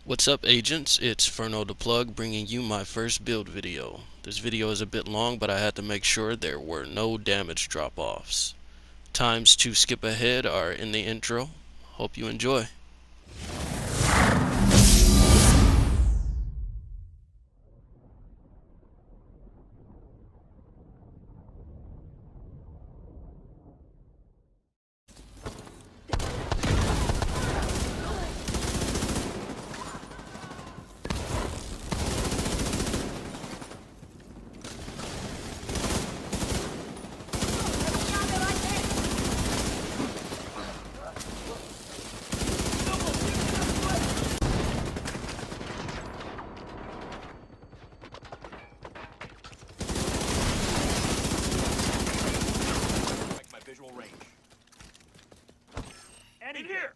What's up, agents? It's Ferno the Plug bringing you my first build video. This video is a bit long, but I had to make sure there were no damage drop-offs. Times to skip ahead are in the intro. Hope you enjoy. In here!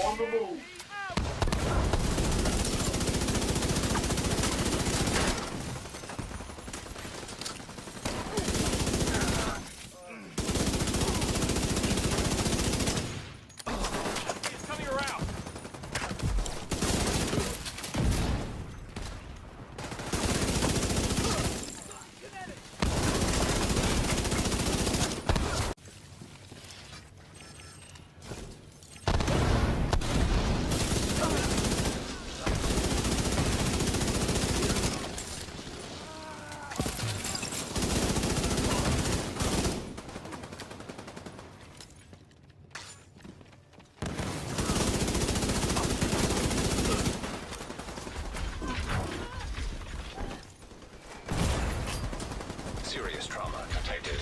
On the move! It's coming around! Serious trauma detected.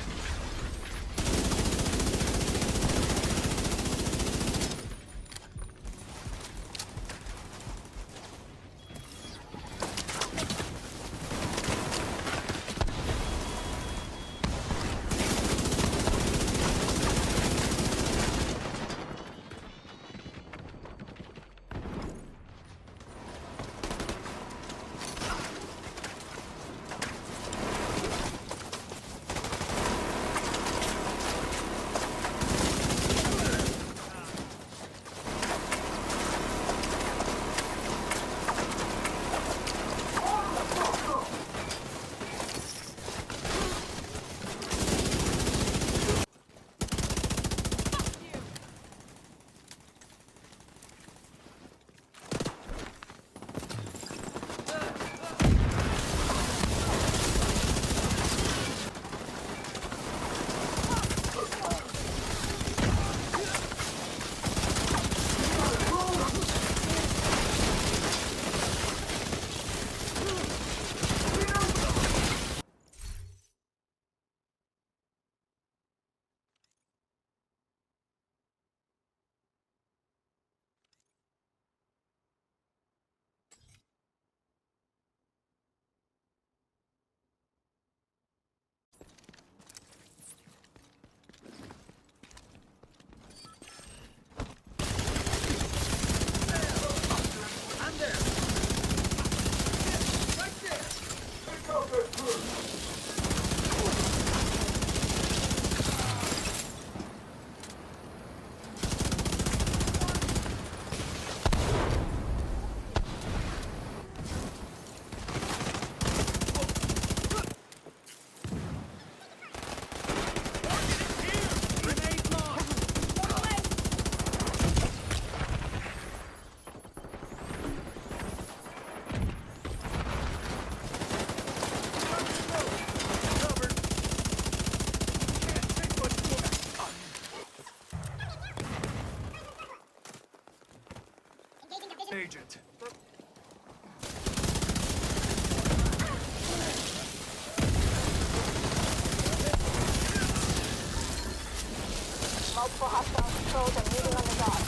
Agent. Multiple hostile patrols are moving on the dock.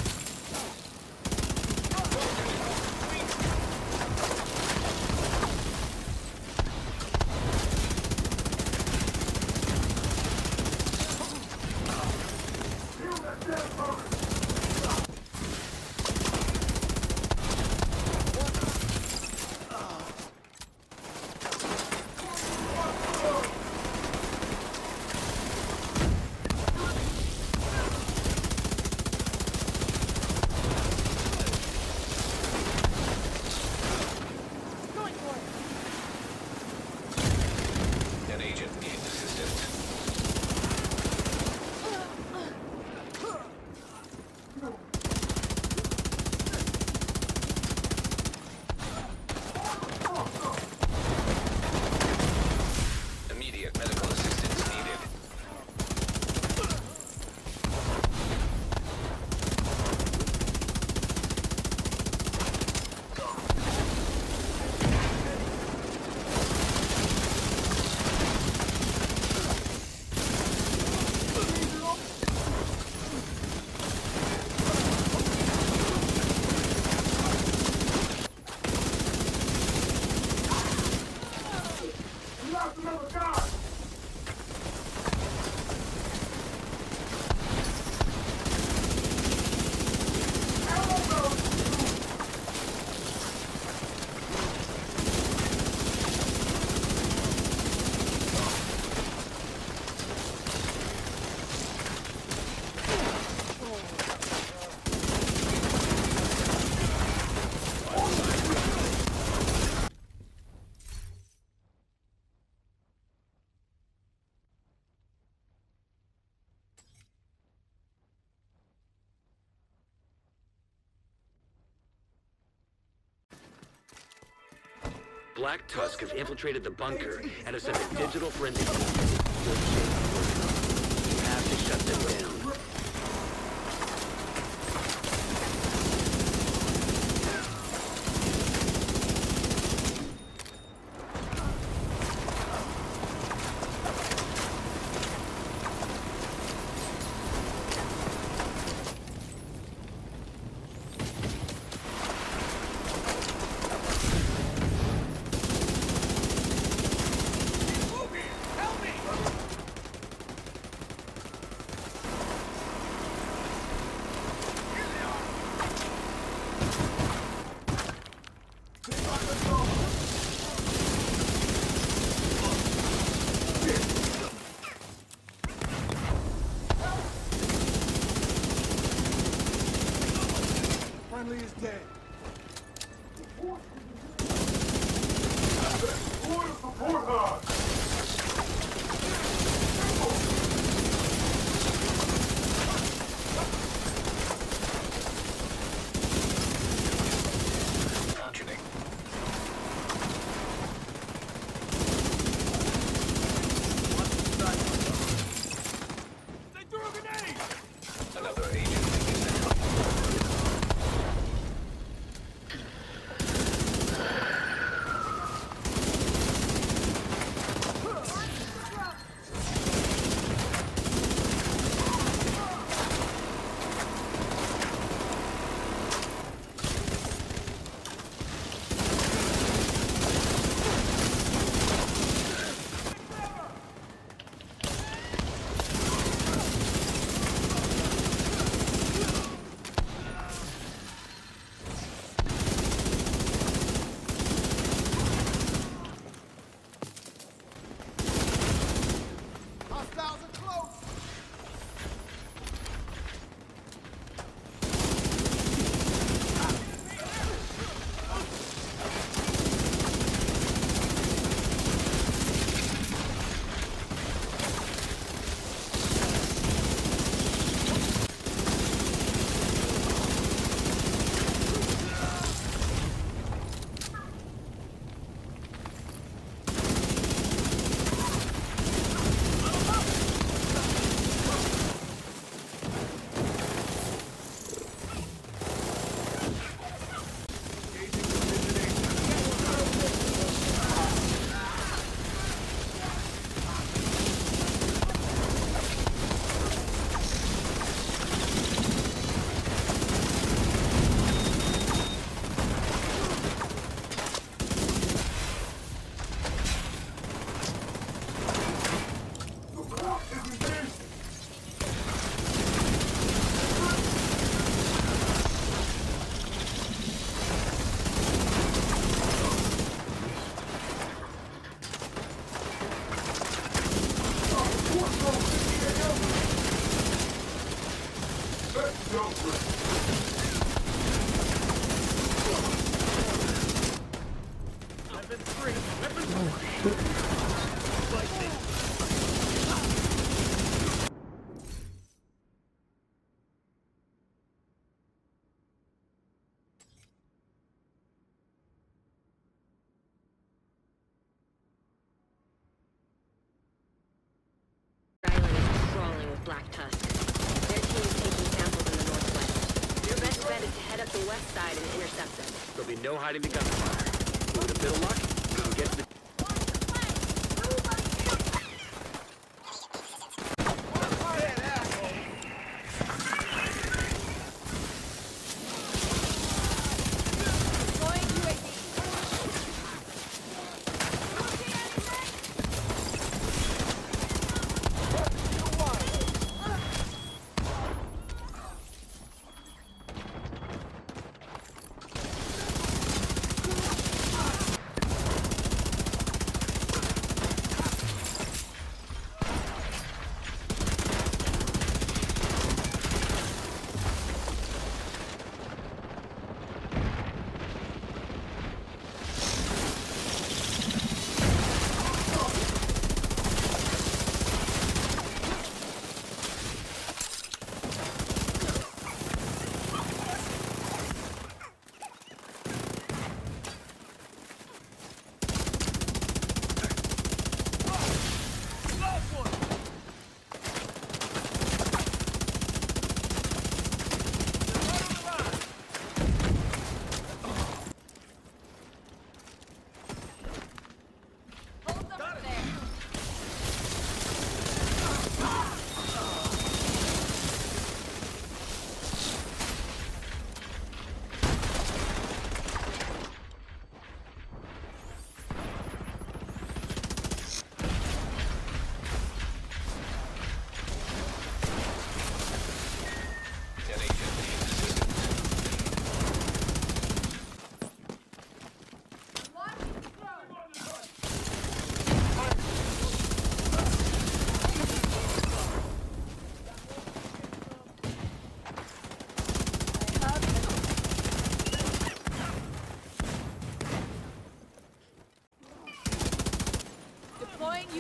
Black Tusk have infiltrated the bunker and have sent a digital forensic team. You have to shut them down. Friendly is dead. Order support hard. Functioning. They threw a grenade! Another agent. Hostiles are close. Island is crawling with Black Tusk. Their team's taking samples in the northwest. Your best bet is to head up the west side and intercept them. There'll be no hiding the gunfire. With a bit of luck, we can get to the...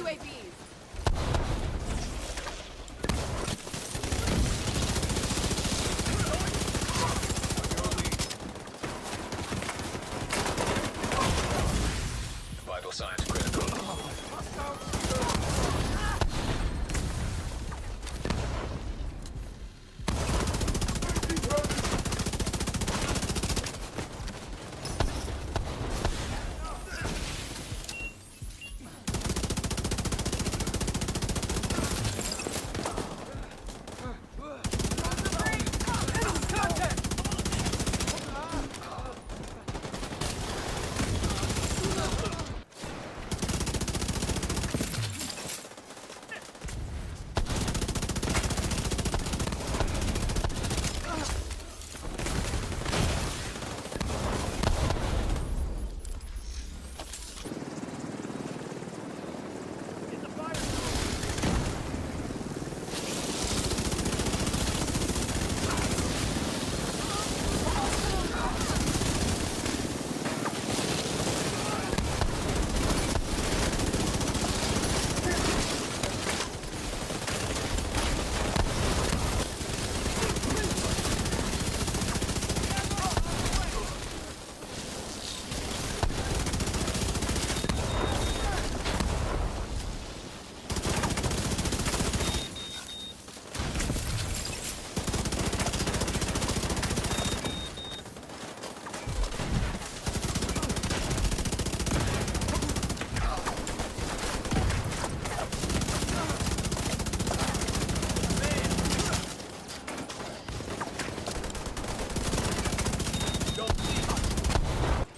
UAVs. Vital signs critical.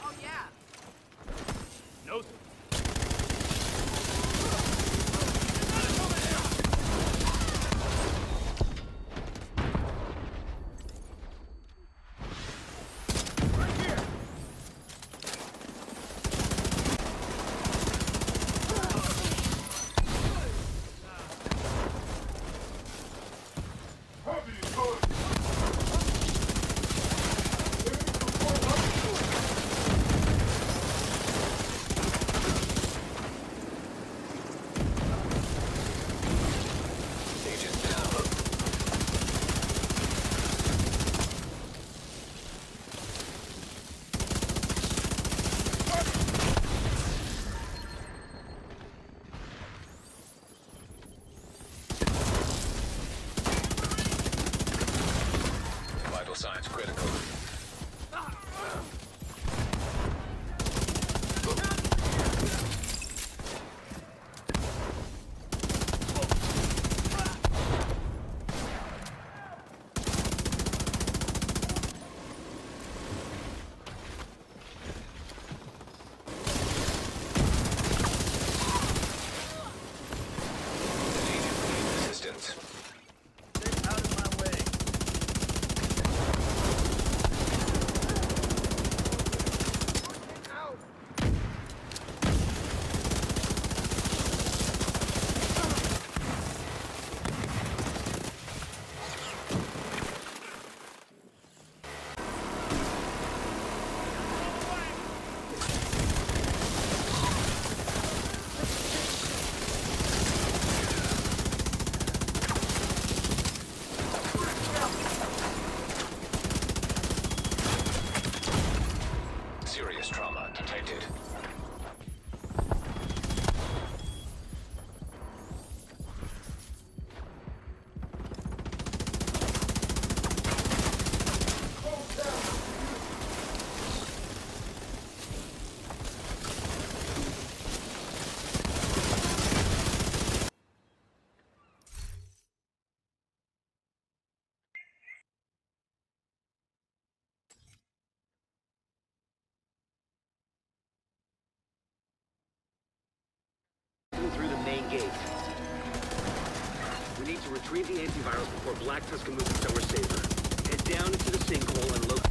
Oh yeah. No, sir. Heavy is good. Agent down. Vital signs critical. Agent needs assistance. Get out of my way. Serious trauma detected. Through the main gate. We need to retrieve the antivirus before Black Tusk can move to somewhere safer. Head down into the sinkhole and look.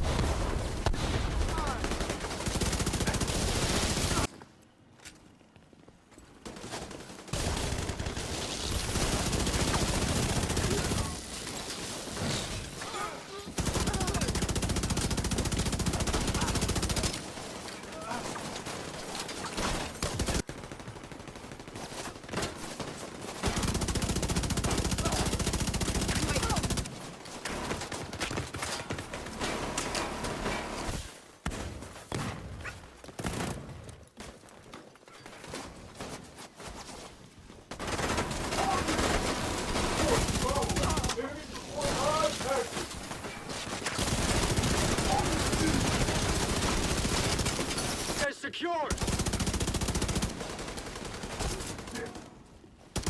secured!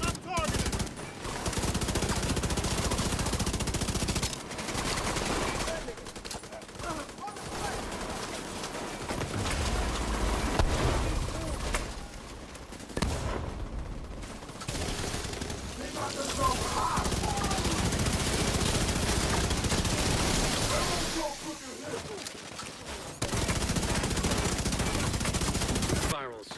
I'm targeted. Spirals.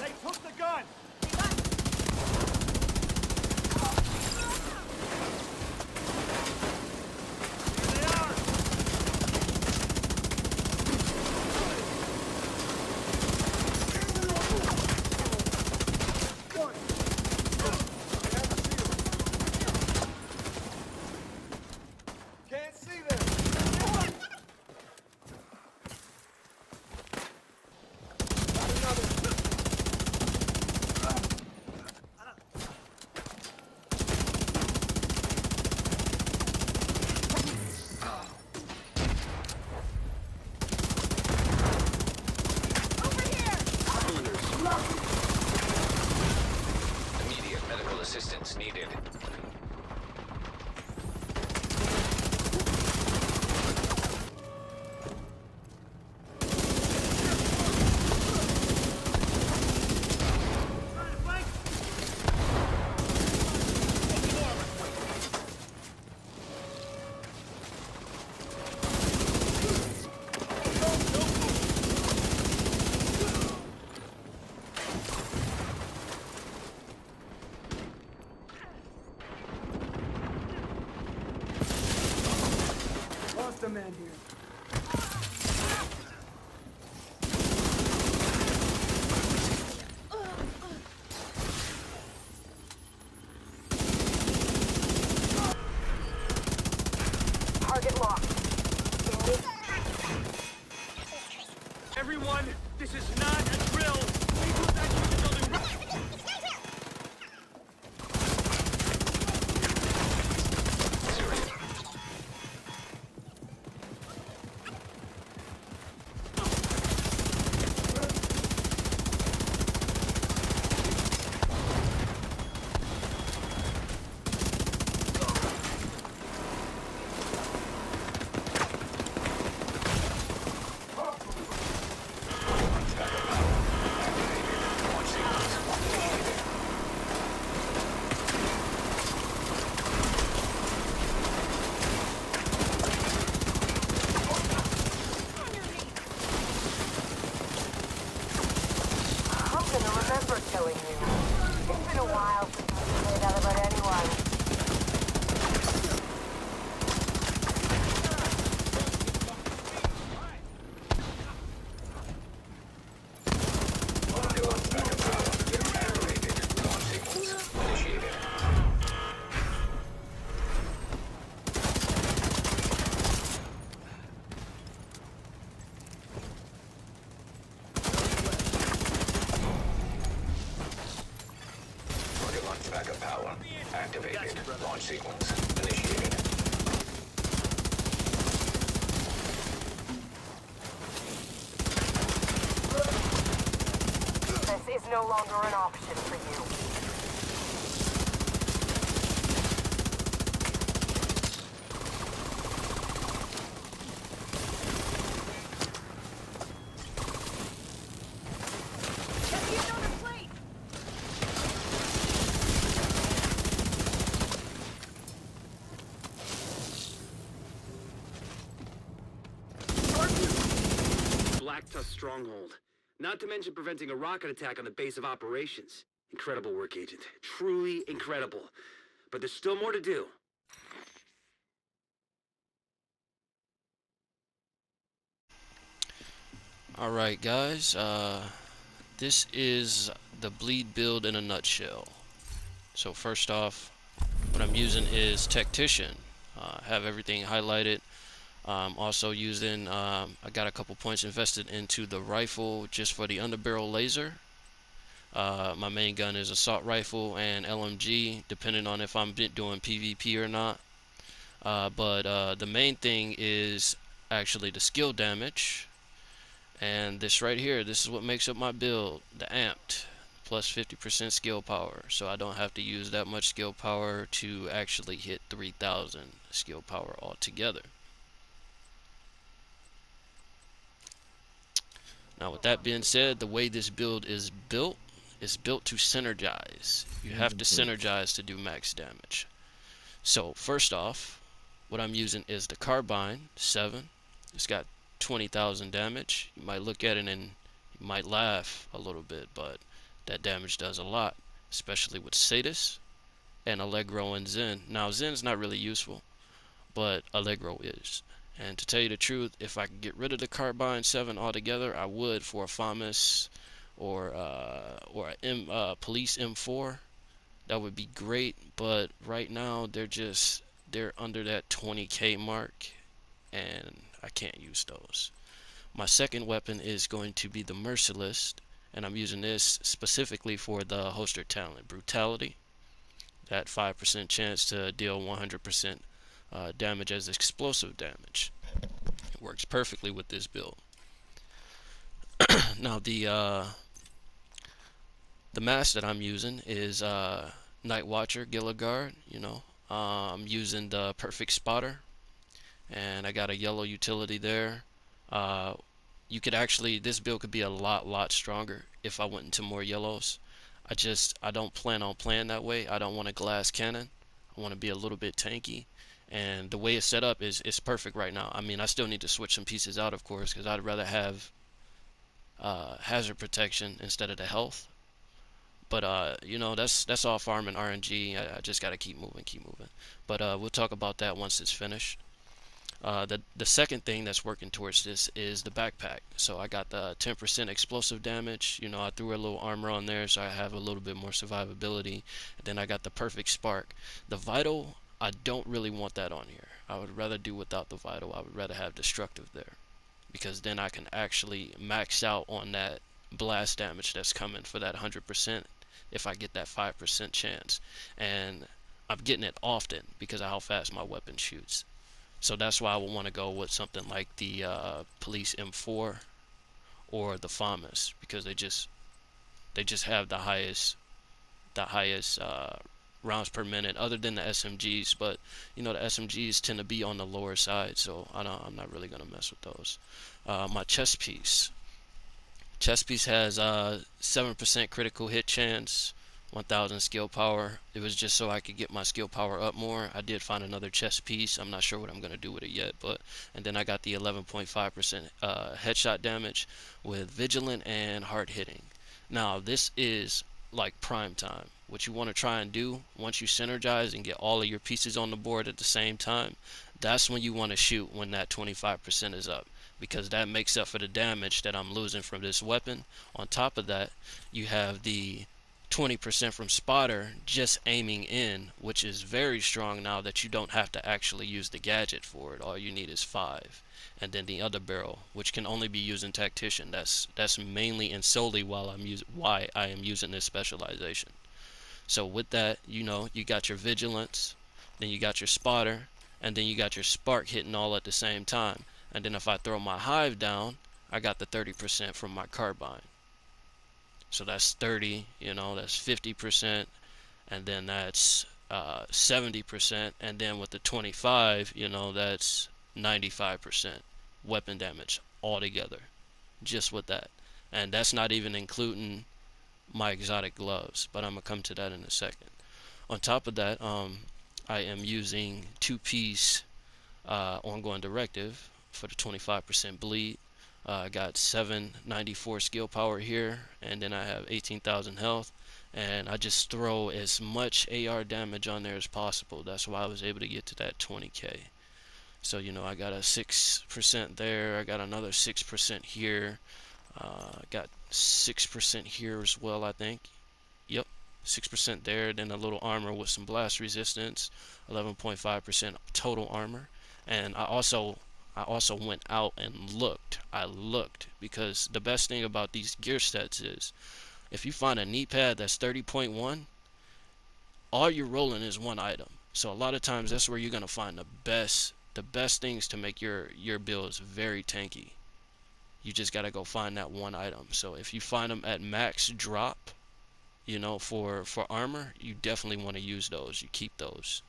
They took the gun. Here they are. Can't see them. Immediate medical assistance needed. Lost a man here. Target locked. Everyone, this is not a drill! We need to evacuate the building right... I'm gonna remember killing you. It's been a while since I played that about anyone. Initiated. Target launch backup power activated. Launch sequence initiated. This is no longer an option for you. Black Tusk stronghold. Not to mention preventing a rocket attack on the base of operations. Incredible work, Agent. Truly incredible. But there's still more to do. Alright guys, this is the bleed build in a nutshell. So first off, what I'm using is Tactician. Have everything highlighted. Also using, I got a couple points invested into the rifle just for the underbarrel laser. My main gun is assault rifle and LMG, depending on if I'm doing PvP or not. But the main thing is actually the skill damage. And this right here, this is what makes up my build, the amped, plus 50% skill power. So I don't have to use that much skill power to actually hit 3000 skill power altogether. Now with that being said, the way this build is built to synergize. You have to synergize to do max damage. So first off, what I'm using is the carbine 7. It's got 20,000 damage. You might look at it and you might laugh a little bit, but that damage does a lot, especially with Sadis and Allegro and Zen. Now Zen's not really useful, but Allegro is. And to tell you the truth, if I could get rid of the carbine 7 altogether, I would for a FAMAS or a police M4. That would be great, but right now they're under that 20k mark, and I can't use those. My second weapon is going to be the Merciless, and I'm using this specifically for the holster talent, Brutality. That 5% chance to deal 100% damage as explosive damage. It works perfectly with this build. Now the mask that I'm using is Night Watcher Gilligard. I'm using the Perfect Spotter, and I got a yellow utility there. You could actually, this build could be a lot stronger if I went into more yellows. I don't plan on playing that way. I don't want a glass cannon. I want to be a little bit tanky, and the way it's set up is perfect right now. I mean, I still need to switch some pieces out, of course, because I'd rather have hazard protection instead of the health. But that's all farm and RNG. I just gotta keep moving. But we'll talk about that once it's finished. The second thing that's working towards this is the backpack. So I got the 10% explosive damage. I threw a little armor on there so I have a little bit more survivability. And then I got the perfect spark. The vital, I don't really want that on here. I would rather do without the vital. I would rather have destructive there, because then I can actually max out on that blast damage that's coming for that 100% if I get that 5% chance. And I'm getting it often because of how fast my weapon shoots. So that's why I would want to go with something like the Police M4 or the FAMAS, because they just have the highest rounds per minute, other than the SMGs. But the SMGs tend to be on the lower side, so I'm not really gonna mess with those. My chest piece has 7% critical hit chance, 1000 skill power. It was just so I could get my skill power up more. I did find another chest piece. I'm not sure what I'm gonna do with it yet, and then I got the 11.5% headshot damage with vigilant and hard hitting. Now this is like prime time. What you want to try and do once you synergize and get all of your pieces on the board at the same time, that's when you want to shoot, when that 25% is up, because that makes up for the damage that I'm losing from this weapon. On top of that, you have the 20% from spotter just aiming in, which is very strong now that you don't have to actually use the gadget for it. All you need is 5. And then the other barrel, which can only be used in tactician. That's mainly and solely why I am using this specialization. So with that, you got your vigilance, then you got your spotter, and then you got your spark hitting all at the same time. And then if I throw my hive down, I got the 30% from my carbine. So that's 30, you know, that's 50%, and then that's 70%, and then with the 25, you know, that's 95% weapon damage altogether, just with that. And that's not even including my exotic gloves, but I'm gonna come to that in a second. On top of that, I am using 2-piece ongoing directive for the 25% bleed. I got 794 skill power here, and then I have 18,000 health, and I just throw as much AR damage on there as possible. That's why I was able to get to that 20k. So, you know, I got a 6% there, I got another 6% here, got 6% here as well, I think. Yep, 6% there, then a little armor with some blast resistance, 11.5% total armor. And I also went out and looked. I looked because the best thing about these gear sets is if you find a knee pad that's 30.1, all you're rolling is one item. So a lot of times that's where you're gonna find the best things to make your builds very tanky. You just gotta go find that one item. So if you find them at max drop, you know, for armor, you definitely want to use those. You keep those.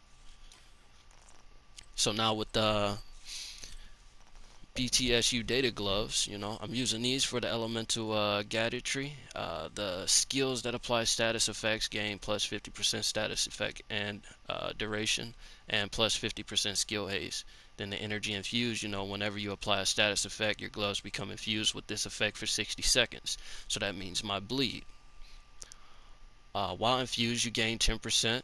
So now with the BTSU data gloves, you know, I'm using these for the elemental gadgetry. The skills that apply status effects gain plus 50% status effect and duration, and plus 50% skill haste. Then the energy infused, you know, whenever you apply a status effect, your gloves become infused with this effect for 60 seconds. So that means my bleed. While infused, you gain 10%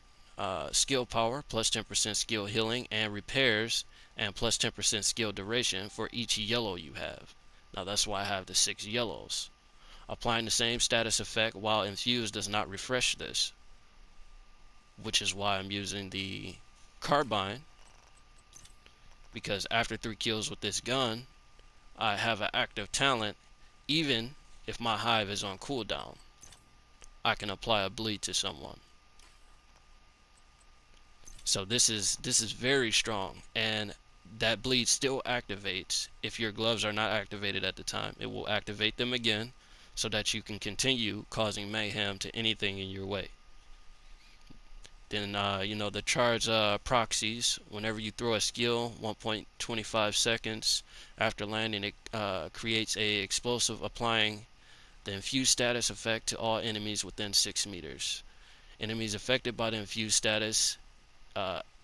skill power, plus 10% skill healing and repairs, and plus 10% skill duration for each yellow you have. Now that's why I have the 6 yellows. Applying the same status effect while infused does not refresh this, which is why I'm using the carbine, because after 3 kills with this gun, I have an active talent. Even if my hive is on cooldown, I can apply a bleed to someone. So this is very strong, and that bleed still activates if your gloves are not activated at the time. It will activate them again so that you can continue causing mayhem to anything in your way. Then you know, the charge proxies, whenever you throw a skill 1.25 seconds after landing, it creates a explosive, applying the infused status effect to all enemies within 6 meters. Enemies affected by the infused status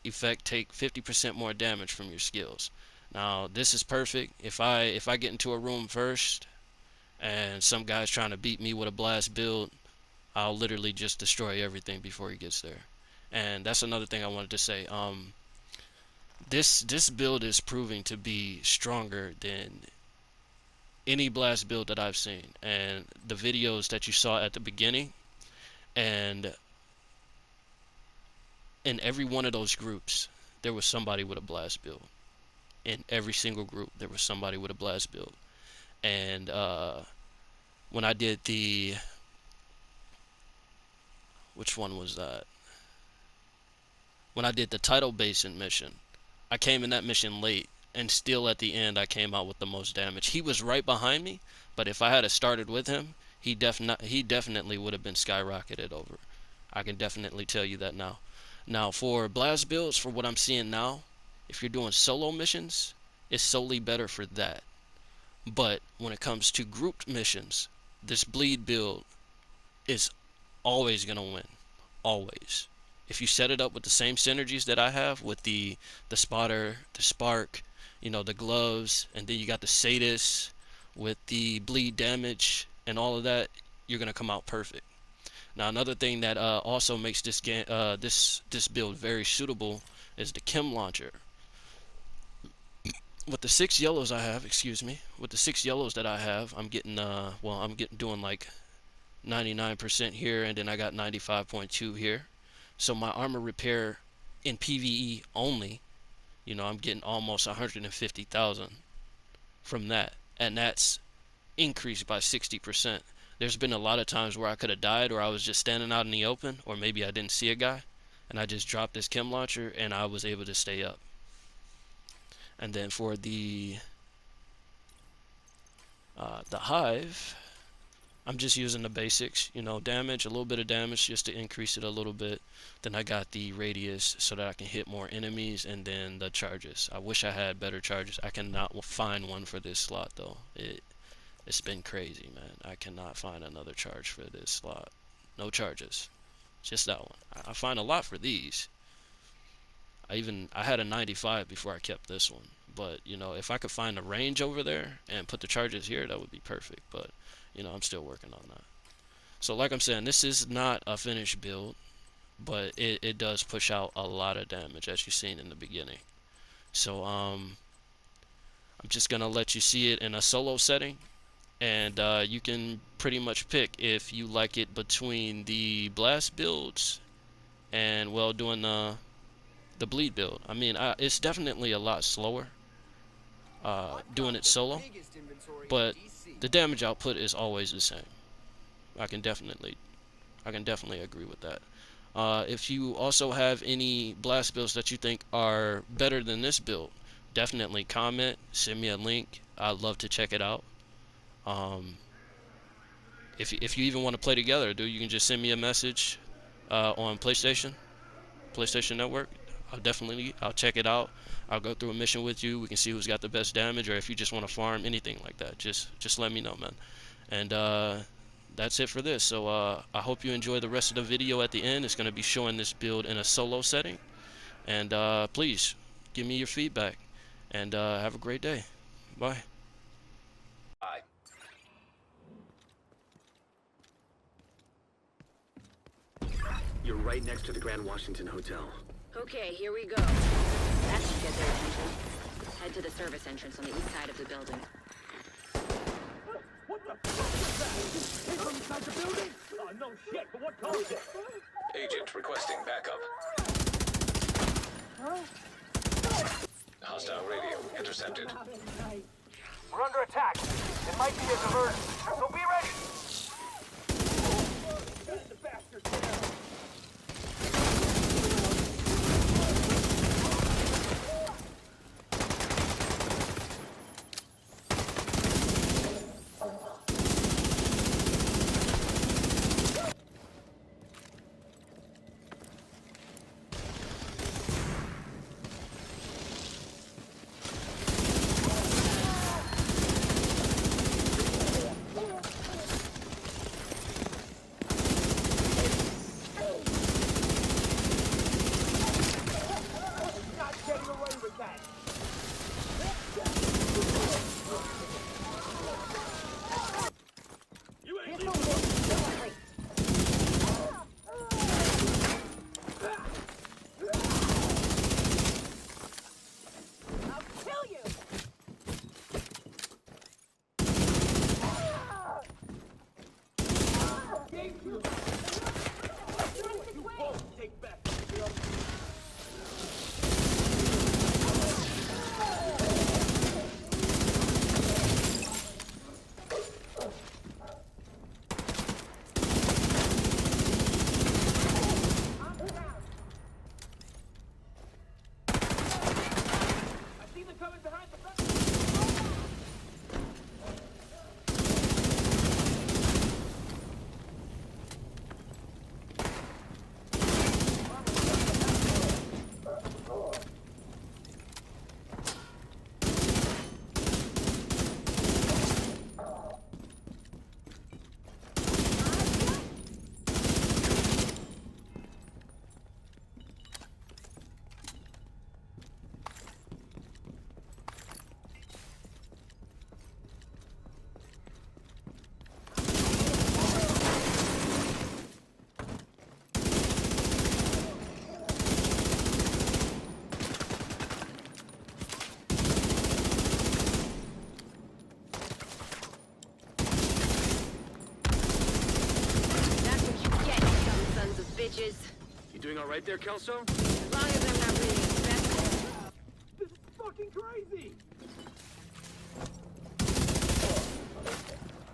effect take 50% more damage from your skills. Now this is perfect. If I get into a room first and some guy's trying to beat me with a blast build, I'll literally just destroy everything before he gets there. And that's another thing I wanted to say. This build is proving to be stronger than any blast build that I've seen. And the videos that you saw at the beginning, and in every one of those groups, there was somebody with a blast build. In every single group, there was somebody with a blast build. And when I did the, which one was that? When I did the Tidal Basin mission, I came in that mission late, and still at the end I came out with the most damage. He was right behind me, but if I had started with him, he definitely would have been skyrocketed over. I can definitely tell you that now. Now for blast builds, for what I'm seeing now, if you're doing solo missions, it's solely better for that. But when it comes to grouped missions, this bleed build is always gonna win. Always. If you set it up with the same synergies that I have with the spotter, the spark, you know, the gloves, and then you got the sadist with the bleed damage and all of that, you're gonna come out perfect. Now another thing that also makes this game, this build very suitable is the chem launcher. With the 6 yellows I have, with the 6 yellows that I have, I'm getting doing like 99% here, and then I got 95.2 here. So my armor repair in PVE only, you know, I'm getting almost 150,000 from that, and that's increased by 60%. There's been a lot of times where I could have died, or I was just standing out in the open, or maybe I didn't see a guy, and I just dropped this chem launcher and I was able to stay up. And then for the hive, I'm just using the basics, you know, damage, a little bit of damage just to increase it a little bit. Then I got the radius so that I can hit more enemies, and then the charges. I wish I had better charges. I cannot find one for this slot though. It's been crazy, man. I cannot find another charge for this slot. No charges. Just that one. I find a lot for these. I had a 95 before I kept this one. But, you know, if I could find a range over there and put the charges here, that would be perfect. But, you know, I'm still working on that. So like I'm saying, this is not a finished build, but it does push out a lot of damage, as you've seen in the beginning. So I'm just gonna let you see it in a solo setting, and you can pretty much pick if you like it between the blast builds and, well, doing the bleed build. I mean, it's definitely a lot slower doing it solo, but the damage output is always the same. I can definitely agree with that. If you also have any blast builds that you think are better than this build, definitely comment, send me a link. I'd love to check it out. If you even want to play together, dude, you can just send me a message on PlayStation Network. I'll check it out. I'll go through a mission with you. We can see who's got the best damage, or if you just want to farm, anything like that, just let me know, man. And that's it for this. So I hope you enjoy the rest of the video. At the end, it's going to be showing this build in a solo setting. And please give me your feedback, and have a great day. Bye. You're right next to the Grand Washington Hotel. Okay, here we go. That should get their attention. Head to the service entrance on the east side of the building. What the fuck is that? Came from inside the building? Oh, no shit, but what caused it? Agent requesting backup. Hostile radio intercepted. We're under attack. It might be a diversion, so be ready. Get the bastard down. You doing all right there, Kelso? As long as I'm not being infested. This is fucking crazy.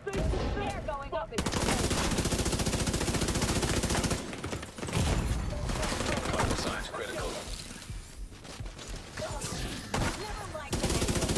They're going up in Vital signs critical. never liked them anyway.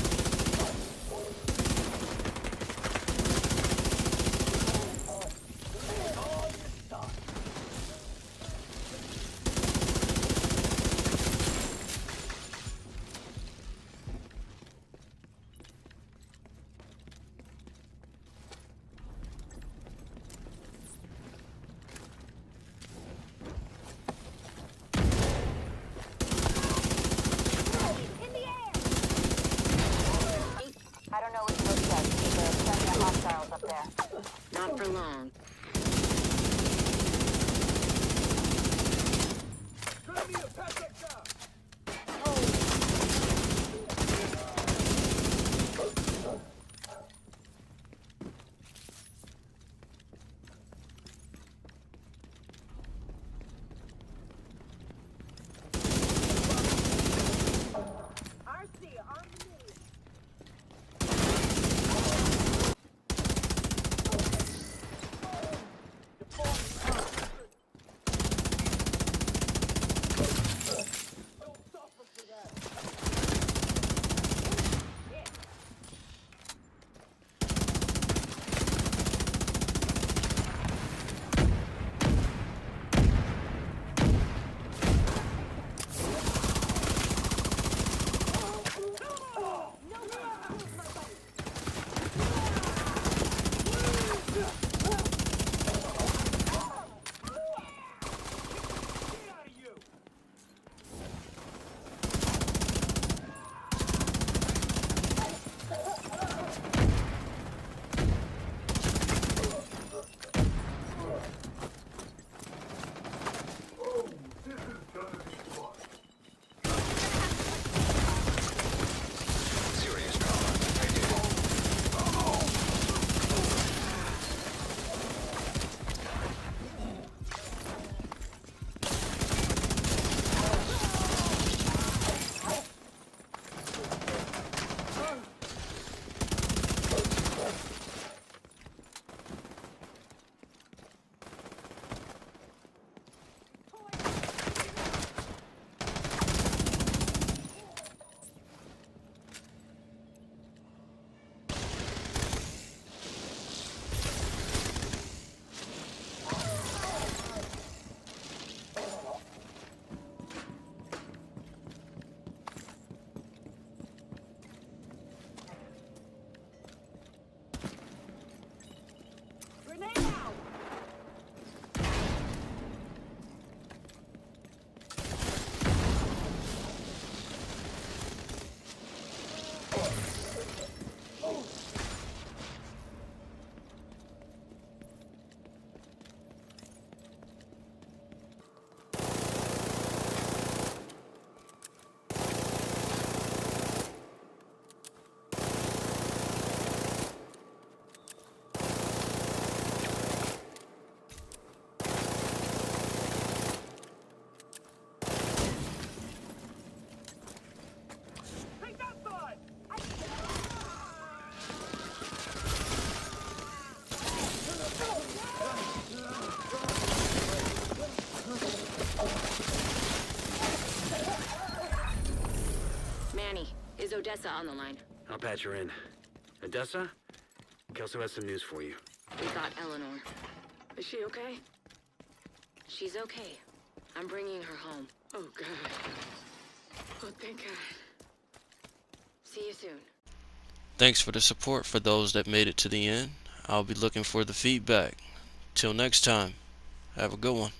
Not for long. Gonna need a package job. I see you on the move. Serious trauma detected. Grenade out! Take that side. Manny, is Odessa on the line? I'll patch her in. Odessa? Kelso has some news for you. We got Eleanor. Is she okay? She's okay. I'm bringing her home. Oh, God. Oh, thank God. See you soon. Thanks for the support for those that made it to the end. I'll be looking for the feedback. Till next time, have a good one.